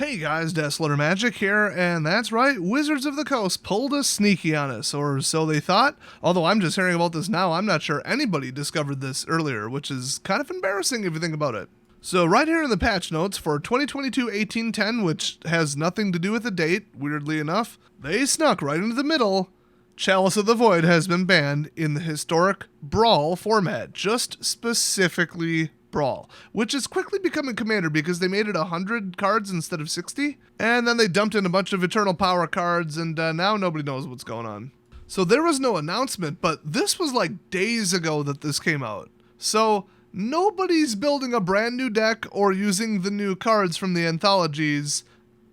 Hey guys, Desolate Magic here, and that's right, Wizards of the Coast pulled a sneaky on us, or so they thought. Although I'm just hearing about this now, I'm not sure anybody discovered this earlier, which is kind of embarrassing if you think about it. So right here in the patch notes for 2022-18-10, which has nothing to do with the date, weirdly enough, they snuck right into the middle. Chalice of the Void has been banned in the historic Brawl format, just specifically Brawl, which is quickly becoming Commander because they made it 100 cards instead of 60, and then they dumped in a bunch of Eternal Power cards, and now nobody knows what's going on. So there was no announcement, but this was like days ago that this came out. So nobody's building a brand new deck or using the new cards from the anthologies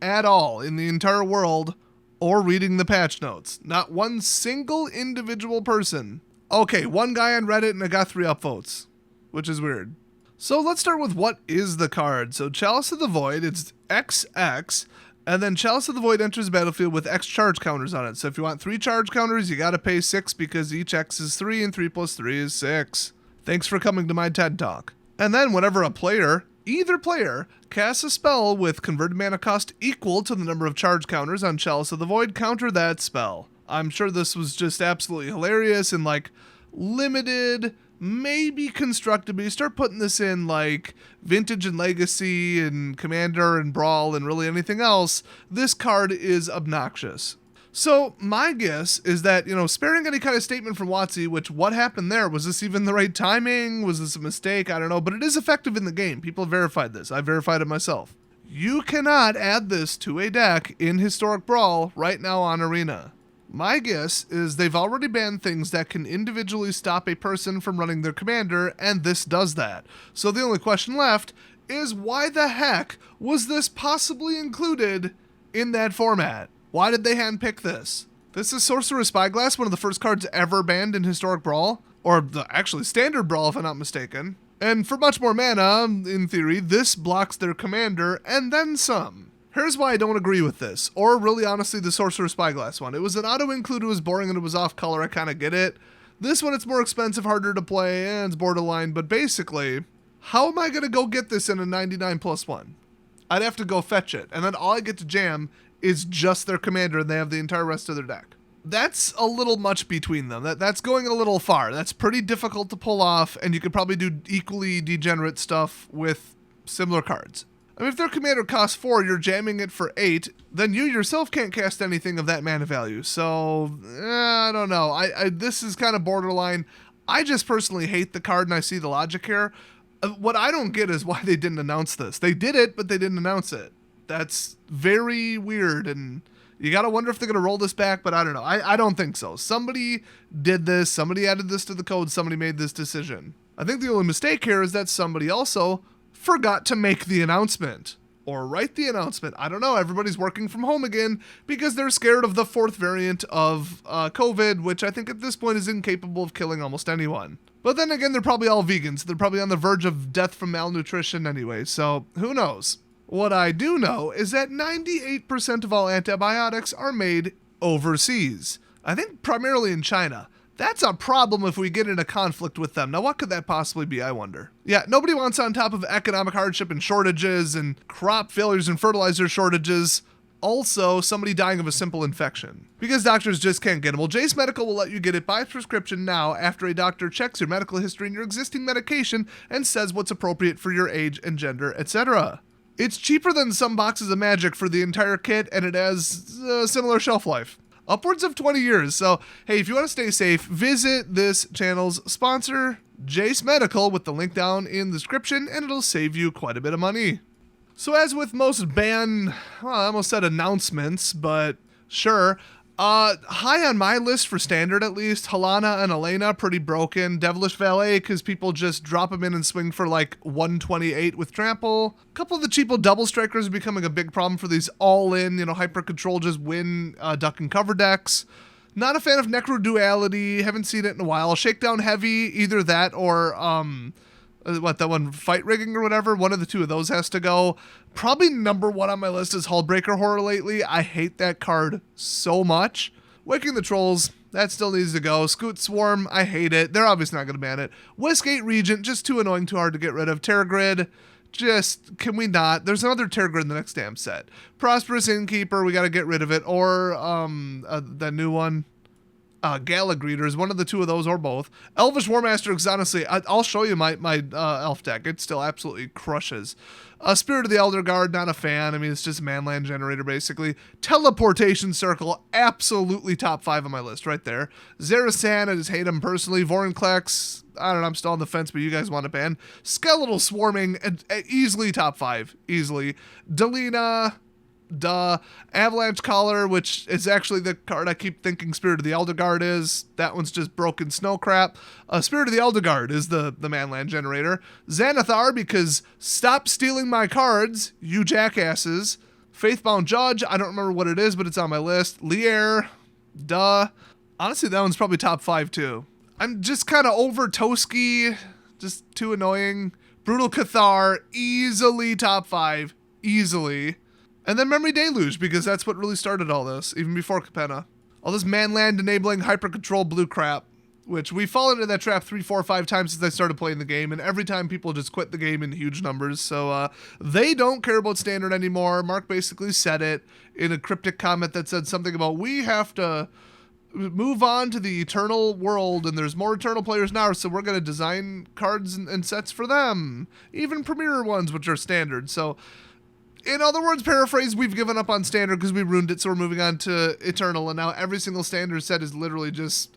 at all in the entire world, or reading the patch notes. Not one single individual person. Okay, one guy on Reddit and I got 3 upvotes, which is weird. So let's start with what is the card. So Chalice of the Void, it's XX, and then Chalice of the Void enters the battlefield with X charge counters on it. So if you want 3 charge counters, you gotta pay 6 because each X is 3 and 3 plus 3 is 6. Thanks for coming to my TED Talk. And then whenever a player, either player, casts a spell with converted mana cost equal to the number of charge counters on Chalice of the Void, counter that spell. I'm sure this was just absolutely hilarious and like limited, maybe constructed, but you start putting this in like Vintage and Legacy and Commander and Brawl and really anything else, this card is obnoxious. So my guess is that, sparing any kind of statement from WOTC, which what happened there? Was this even the right timing? Was this a mistake? I don't know, but it is effective in the game. People have verified this. I verified it myself. You cannot add this to a deck in Historic Brawl right now on Arena. My guess is they've already banned things that can individually stop a person from running their commander, and this does that. So the only question left is why the heck was this possibly included in that format? Why did they handpick this? This is Sorcerer's Spyglass, one of the first cards ever banned in Historic Brawl, or actually Standard Brawl if I'm not mistaken. And for much more mana, in theory, this blocks their commander and then some. Here's why I don't agree with this, or really honestly the Sorcerer's Spyglass one. It was an auto-include, it was boring, and it was off-color, I kind of get it. This one, it's more expensive, harder to play, and it's borderline, but basically, how am I going to go get this in a 99+1? I'd have to go fetch it, and then all I get to jam is just their commander, and they have the entire rest of their deck. That's a little much between them. That's going a little far. That's pretty difficult to pull off, and you could probably do equally degenerate stuff with similar cards. I mean, if their commander costs 4, you're jamming it for 8, then you yourself can't cast anything of that mana value. So, I don't know. This is kind of borderline. I just personally hate the card, and I see the logic here. What I don't get is why they didn't announce this. They did it, but they didn't announce it. That's very weird, and you gotta wonder if they're gonna roll this back, but I don't know. I don't think so. Somebody did this, somebody added this to the code, somebody made this decision. I think the only mistake here is that somebody also forgot to make the announcement or write the announcement. I don't know. Everybody's working from home again because they're scared of the 4th variant of COVID, which I think at this point is incapable of killing almost anyone. But then again, they're probably all vegans. They're probably on the verge of death from malnutrition anyway, so who knows? What I do know is that 98% of all antibiotics are made overseas. I think primarily in China. That's a problem if we get in a conflict with them. Now, what could that possibly be, I wonder? Yeah, nobody wants on top of economic hardship and shortages and crop failures and fertilizer shortages, also somebody dying of a simple infection. Because doctors just can't get them. Well, Jace Medical will let you get it by prescription now after a doctor checks your medical history and your existing medication and says what's appropriate for your age and gender, etc. It's cheaper than some boxes of magic for the entire kit, and it has a similar shelf life. Upwards of 20 years. So, hey, if you want to stay safe, visit this channel's sponsor, Jace Medical, with the link down in the description, and it'll save you quite a bit of money. So as with most ban, I almost said announcements, but sure. High on my list for standard at least, Halana and Elena, pretty broken. Devilish Valet, because people just drop them in and swing for like 128 with trample. A couple of the cheapo double strikers are becoming a big problem for these all-in, hyper control, just win duck and cover decks. Not a fan of Necro Duality, haven't seen it in a while. Shakedown Heavy, either that or that one, Fight Rigging or whatever, one of the two of those has to go. Probably number 1 on my list is Hullbreaker Horror lately. I hate that card so much. Waking the Trolls, that still needs to go. Scoot Swarm, I hate it. They're obviously not going to ban it. Westgate Regent, just too annoying, too hard to get rid of. Terragrid, Just, can we not? There's another Terror in the next damn set. Prosperous Innkeeper, we got to get rid of it. Or the new one, Gala Greeters, one of the two of those or both. Elvish War Master, because honestly, I'll show you my elf deck. It still absolutely crushes. Spirit of the Elder Guard, not a fan. I mean, it's just a manland generator, basically. Teleportation Circle, absolutely top 5 on my list right there. Zerasan, I just hate him personally. Vorinclex, I don't know, I'm still on the fence, but you guys want to ban. Skeletal Swarming, easily top 5, easily. Delina, duh. Avalanche Collar, which is actually the card I keep thinking Spirit of the Elder Guard is. That one's just broken snow crap. Spirit of the Elder Guard is the manland generator. Xanathar, because stop stealing my cards, you jackasses. Faithbound Judge, I don't remember what it is, but it's on my list. Lier, duh. Honestly, that one's probably top 5 too. I'm just kind of over Toski, just too annoying. Brutal Cathar, easily top 5, easily. And then Memory Deluge, because that's what really started all this, even before Capenna. All this manland enabling hyper-control blue crap, which we fall into that trap 3, 4, 5 times since I started playing the game, and every time people just quit the game in huge numbers, so they don't care about Standard anymore. Mark basically said it in a cryptic comment that said something about, we have to move on to the Eternal world, and there's more Eternal players now, so we're going to design cards and sets for them, even Premier ones, which are Standard, so... In other words, paraphrase, we've given up on Standard because we ruined it, so we're moving on to Eternal, and now every single Standard set is literally just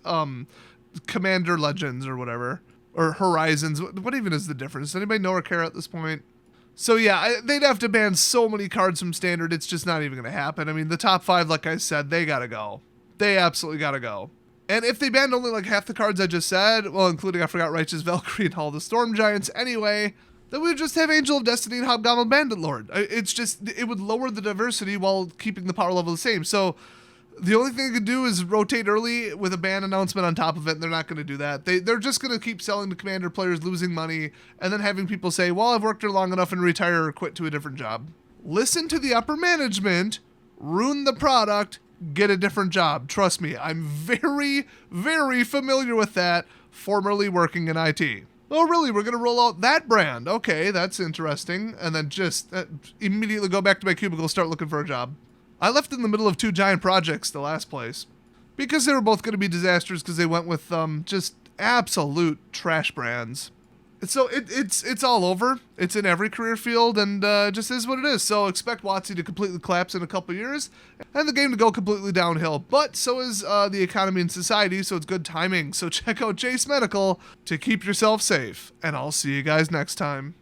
Commander Legends or whatever, or Horizons. What even is the difference? Does anybody know or care at this point? So yeah, they'd have to ban so many cards from Standard, it's just not even going to happen. I mean, the top 5, like I said, they gotta go. They absolutely gotta go. And if they banned only like half the cards I just said, well, including, I forgot, Righteous Valkyrie and all the Storm Giants anyway, then we would just have Angel of Destiny and Hobgoblin Bandit Lord. It's just, it would lower the diversity while keeping the power level the same. So the only thing they could do is rotate early with a ban announcement on top of it, and they're not going to do that. They're just going to keep selling to Commander players, losing money, and then having people say, well, I've worked here long enough and retire or quit to a different job. Listen to the upper management, ruin the product, get a different job. Trust me, I'm very, very familiar with that, formerly working in IT. Oh, really? We're going to roll out that brand. Okay, that's interesting. And then just immediately go back to my cubicle, start looking for a job. I left in the middle of 2 giant projects the last place. Because they were both going to be disasters because they went with just absolute trash brands. So it's all over. It's in every career field and just is what it is. So expect WOTC to completely collapse in a couple years and the game to go completely downhill. But so is the economy and society, so it's good timing. So check out Chase Medical to keep yourself safe. And I'll see you guys next time.